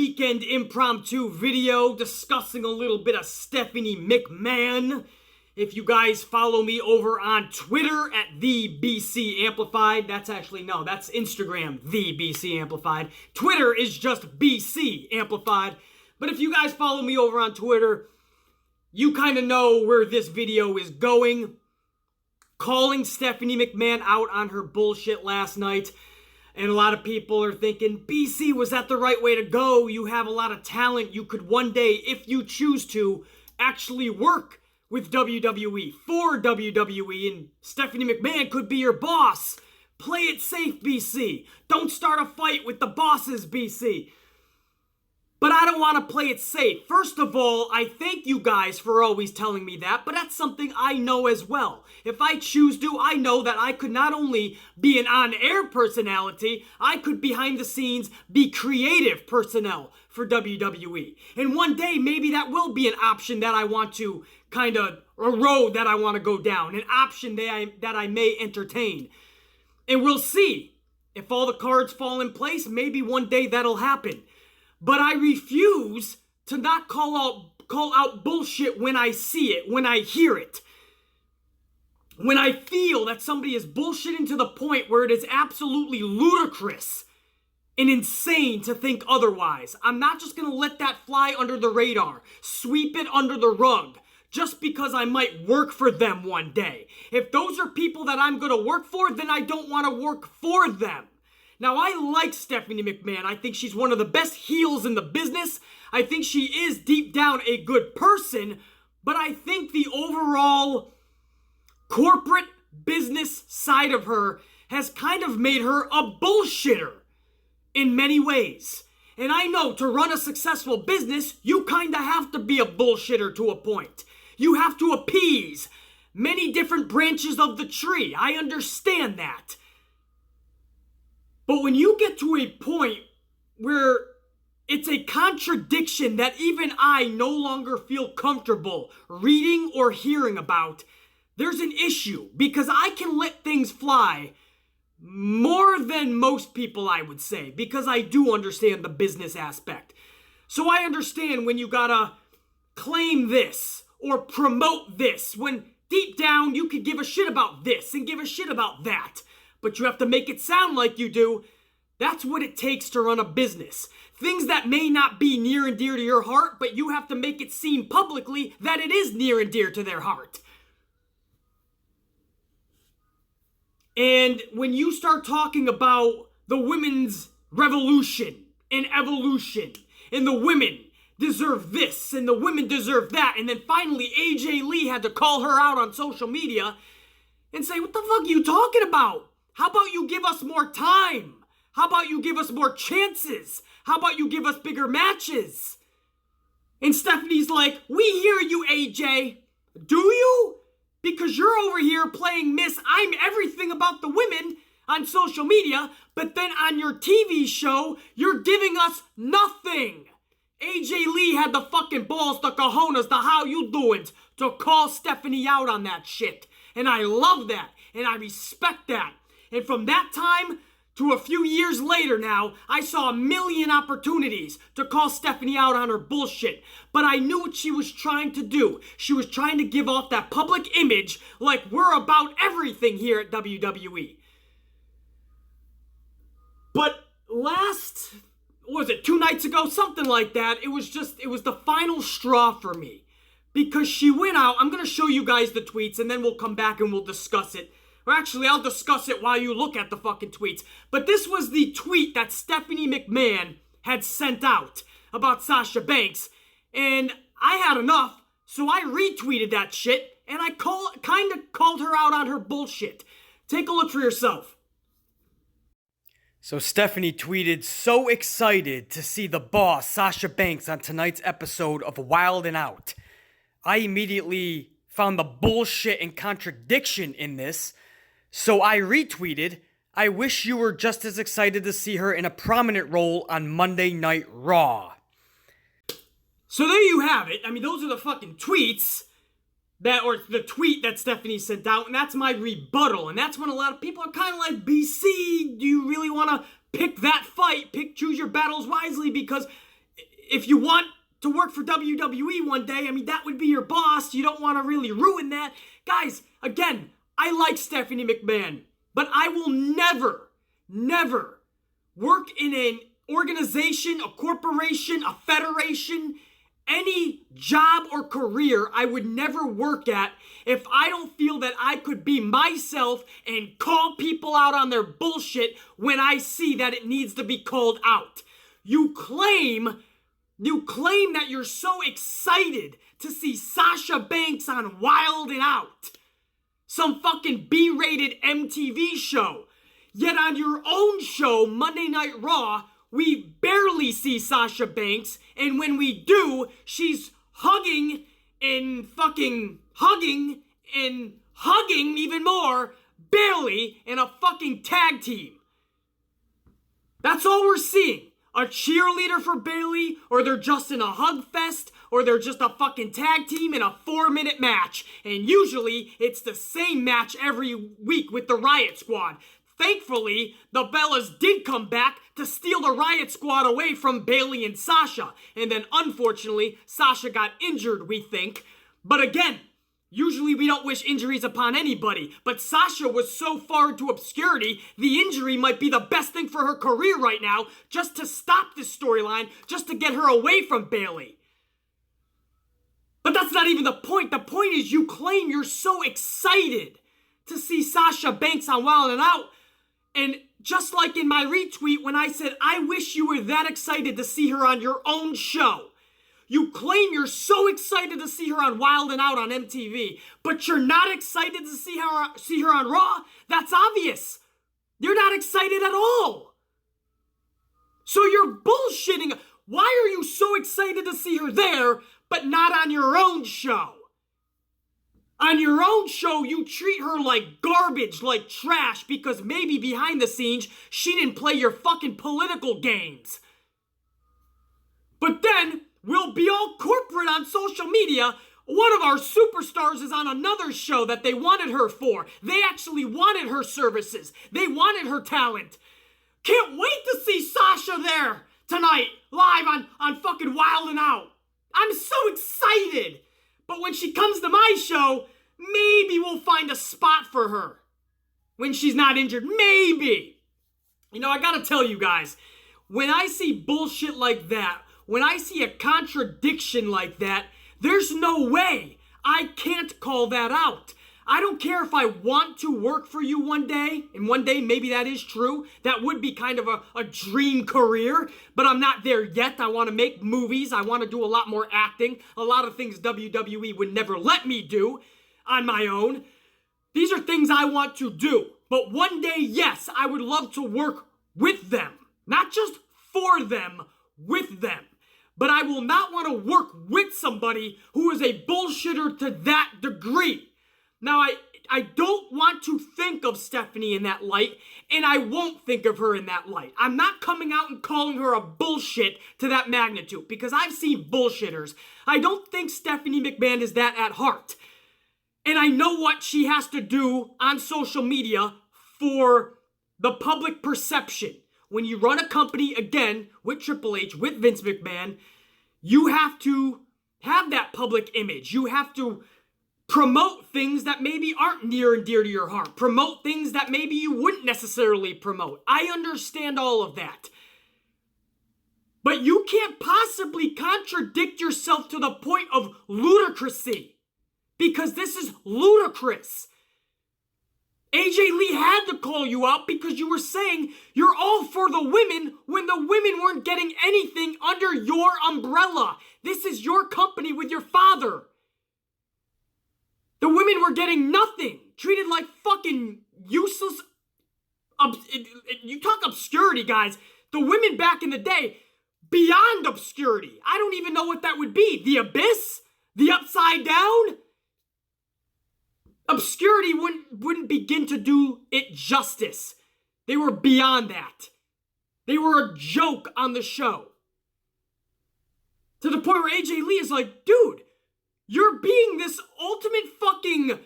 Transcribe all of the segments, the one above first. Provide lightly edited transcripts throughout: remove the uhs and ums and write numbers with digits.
weekend impromptu video discussing a little bit of Stephanie McMahon. If you guys follow me over on Twitter at the BC Amplified, that's Instagram, the BC Amplified. Twitter is just BC Amplified. But if you guys follow me over on Twitter, you kind of know where this video is going. Calling Stephanie McMahon out on her bullshit last night. And a lot of people are thinking, BC, was that the right way to go? You have a lot of talent. You could one day, if you choose to, actually work with WWE, for WWE, and Stephanie McMahon could be your boss. Play it safe, BC. Don't start a fight with the bosses, BC. But I don't want to play it safe. First of all, I thank you guys for always telling me that, but that's something I know as well. If I choose to, I know that I could not only be an on-air personality, I could behind the scenes be creative personnel for WWE. And one day, maybe that will be an option that I want to a road that I want to go down, an option that I may entertain. And we'll see. If all the cards fall in place, maybe one day that'll happen. But I refuse to not call out bullshit when I see it, when I hear it. When I feel that somebody is bullshitting to the point where it is absolutely ludicrous and insane to think otherwise. I'm not just going to let that fly under the radar, sweep it under the rug, just because I might work for them one day. If those are people that I'm going to work for, then I don't want to work for them. Now, I like Stephanie McMahon. I think she's one of the best heels in the business. I think she is deep down a good person, but I think the overall corporate business side of her has kind of made her a bullshitter in many ways. And I know to run a successful business, you kind of have to be a bullshitter to a point. You have to appease many different branches of the tree. I understand that. But when you get to a point where it's a contradiction that even I no longer feel comfortable reading or hearing about, there's an issue, because I can let things fly more than most people, I would say, because I do understand the business aspect. So I understand when you gotta claim this or promote this, when deep down you could give a shit about this and give a shit about that. But you have to make it sound like you do. That's what it takes to run a business. Things that may not be near and dear to your heart, but you have to make it seem publicly that it is near and dear to their heart. And when you start talking about the women's revolution and evolution, and the women deserve this, and the women deserve that, and then finally AJ Lee had to call her out on social media and say, what the fuck are you talking about? How about you give us more time? How about you give us more chances? How about you give us bigger matches? And Stephanie's like, we hear you, AJ. Do you? Because you're over here playing Miss I'm everything about the women on social media, but then on your TV show, you're giving us nothing. AJ Lee had the fucking balls, the cojones, the how you doings to call Stephanie out on that shit. And I love that. And I respect that. And from that time to a few years later now, I saw a million opportunities to call Stephanie out on her bullshit. But I knew what she was trying to do. She was trying to give off that public image like we're about everything here at WWE. But last, 2 nights ago? Something like that. It was the final straw for me. Because she went out, I'm going to show you guys the tweets and then we'll come back and we'll discuss it. Or actually, I'll discuss it while you look at the fucking tweets. But this was the tweet that Stephanie McMahon had sent out about Sasha Banks. And I had enough, so I retweeted that shit. And I kind of called her out on her bullshit. Take a look for yourself. So Stephanie tweeted, so excited to see the boss, Sasha Banks, on tonight's episode of Wild 'N Out. I immediately found the bullshit and contradiction in this. So I retweeted, I wish you were just as excited to see her in a prominent role on Monday Night Raw. So there you have it. I mean, those are the fucking tweets or the tweet that Stephanie sent out, and that's my rebuttal. And that's when a lot of people are kind of like, BC, do you really want to pick that fight? Choose your battles wisely, because if you want to work for WWE one day, I mean, that would be your boss. You don't want to really ruin that. Guys, again, I like Stephanie McMahon, but I will never work in an organization, a corporation, a federation, any job or career I would never work at if I don't feel that I could be myself and call people out on their bullshit when I see that it needs to be called out. You claim that you're so excited to see Sasha Banks on Wild and Out, some fucking B-rated MTV show. Yet on your own show, Monday Night Raw, we barely see Sasha Banks, and when we do, she's hugging and fucking hugging and hugging even more, barely, in a fucking tag team. That's all we're seeing. A cheerleader for Bayley, or they're just in a hug fest, or they're just a fucking tag team in a 4-minute match. And usually, it's the same match every week with the Riot Squad. Thankfully, the Bellas did come back to steal the Riot Squad away from Bayley and Sasha. And then, unfortunately, Sasha got injured, we think. But again, usually we don't wish injuries upon anybody. But Sasha was so far into obscurity, the injury might be the best thing for her career right now, just to stop this storyline, just to get her away from Bayley. But that's not even the point. The point is you claim you're so excited to see Sasha Banks on Wild and Out. And just like in my retweet when I said, I wish you were that excited to see her on your own show. You claim you're so excited to see her on Wild and Out on MTV, but you're not excited to see her on Raw? That's obvious. You're not excited at all. So you're bullshitting. Why are you so excited to see her there, but not on your own show? On your own show, you treat her like garbage, like trash, because maybe behind the scenes, she didn't play your fucking political games. But then, we'll be all corporate on social media. One of our superstars is on another show that they wanted her for. They actually wanted her services. They wanted her talent. Can't wait to see Sasha there tonight, live on fucking Wild and Out. I'm so excited. But when she comes to my show, maybe we'll find a spot for her. When she's not injured, maybe. You know, I gotta tell you guys, when I see bullshit like that, when I see a contradiction like that, there's no way I can't call that out. I don't care if I want to work for you one day, and one day maybe that is true. That would be kind of a dream career, but I'm not there yet. I want to make movies. I want to do a lot more acting, a lot of things WWE would never let me do on my own. These are things I want to do, but one day, yes, I would love to work with them, not just for them, with them. But I will not want to work with somebody who is a bullshitter to that degree. Now, I don't want to think of Stephanie in that light, and I won't think of her in that light. I'm not coming out and calling her a bullshit to that magnitude, because I've seen bullshitters. I don't think Stephanie McMahon is that at heart. And I know what she has to do on social media for the public perception. When you run a company, again, with Triple H, with Vince McMahon, you have to have that public image. You have to promote things that maybe aren't near and dear to your heart. Promote things that maybe you wouldn't necessarily promote. I understand all of that. But you can't possibly contradict yourself to the point of ludicrousy. Because this is ludicrous. AJ Lee had to call you out because you were saying you're all for the women when the women weren't getting anything under your umbrella. This is your company with your father. The women were getting nothing, treated like fucking useless. You talk obscurity, guys. The women back in the day, beyond obscurity. I don't even know what that would be. The abyss? The upside down? Obscurity wouldn't begin to do it justice. They were beyond that. They were a joke on the show. To the point where AJ Lee is like, dude, you're being this ultimate fucking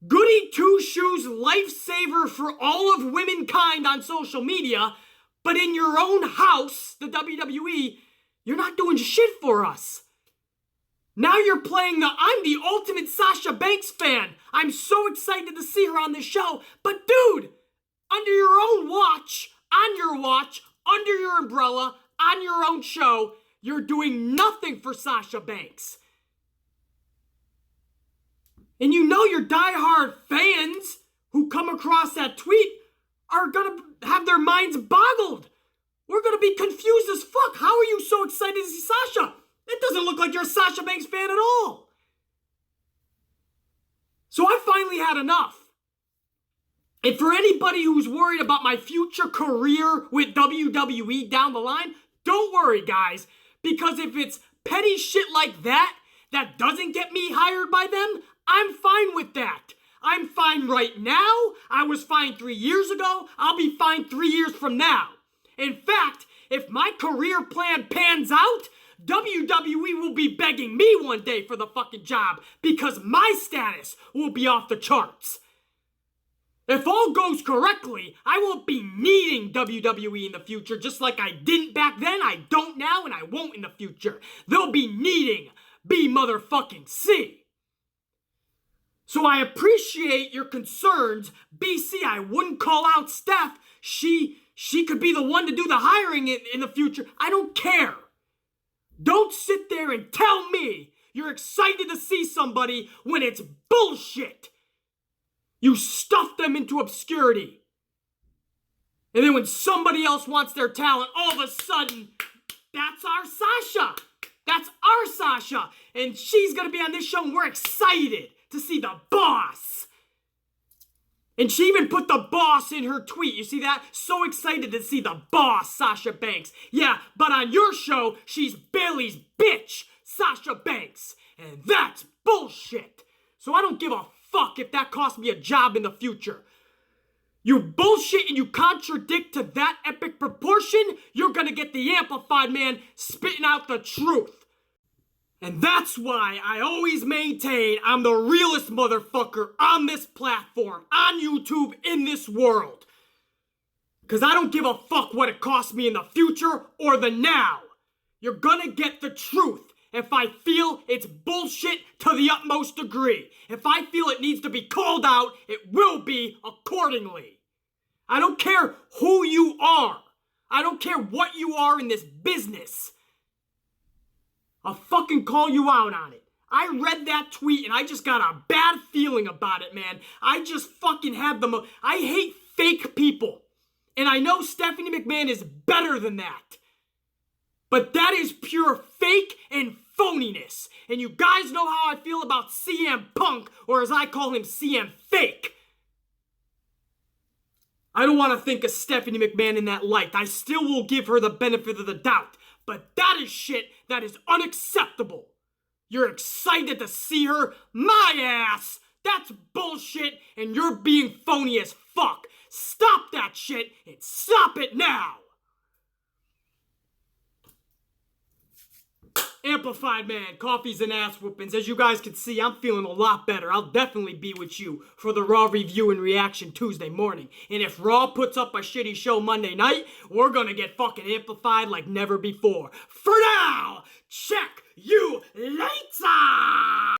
goody two-shoes lifesaver for all of womankind on social media, but in your own house, the WWE, You're not doing shit for us. Now you're playing I'm the ultimate Sasha Banks fan. I'm so excited to see her on this show. But dude, under your own watch, on your watch, under your umbrella, on your own show, you're doing nothing for Sasha Banks. And you know your diehard fans who come across that tweet are gonna have their minds boggled. We're gonna be confused as fuck. How are you so excited to see Sasha? It doesn't look like you're a Sasha Banks fan at all. So I finally had enough. And for anybody who's worried about my future career with WWE down the line, don't worry, guys. Because if it's petty shit like that doesn't get me hired by them, I'm fine with that. I'm fine right now. I was fine 3 years ago. I'll be fine 3 years from now. In fact, if my career plan pans out, WWE will be begging me one day for the fucking job because my status will be off the charts. If all goes correctly, I won't be needing WWE in the future just like I didn't back then, I don't now, and I won't in the future. They'll be needing B motherfucking C. So I appreciate your concerns. BC, I wouldn't call out Steph. She could be the one to do the hiring in the future. I don't care. Don't sit there and tell me you're excited to see somebody when it's bullshit. You stuff them into obscurity. And then when somebody else wants their talent, all of a sudden, that's our Sasha. That's our Sasha. And she's going to be on this show and we're excited to see the boss. And she even put the boss in her tweet. You see that? So excited to see the boss, Sasha Banks. Yeah, but on your show, she's Bailey's bitch, Sasha Banks. And that's bullshit. So I don't give a fuck if that costs me a job in the future. You bullshit and you contradict to that epic proportion, you're gonna get the amplified man spitting out the truth. And that's why I always maintain I'm the realest motherfucker on this platform, on YouTube, in this world. Because I don't give a fuck what it costs me in the future or the now. You're gonna get the truth. If I feel it's bullshit to the utmost degree. If I feel it needs to be called out, it will be accordingly. I don't care who you are. I don't care what you are in this business. I'll fucking call you out on it. I read that tweet and I just got a bad feeling about it, man. I just fucking had I hate fake people. And I know Stephanie McMahon is better than that. But that is pure fake and phoniness. And you guys know how I feel about CM Punk, or as I call him, CM Fake. I don't want to think of Stephanie McMahon in that light. I still will give her the benefit of the doubt. But that is shit that is unacceptable. You're excited to see her? My ass! That's bullshit, and you're being phony as fuck. Stop that shit, and stop it now! Amplified man, coffees and ass whoopings. As you guys can see, I'm feeling a lot better. I'll definitely be with you for the Raw review and reaction Tuesday morning. And if Raw puts up a shitty show Monday night, we're gonna get fucking amplified like never before. For now, check you later!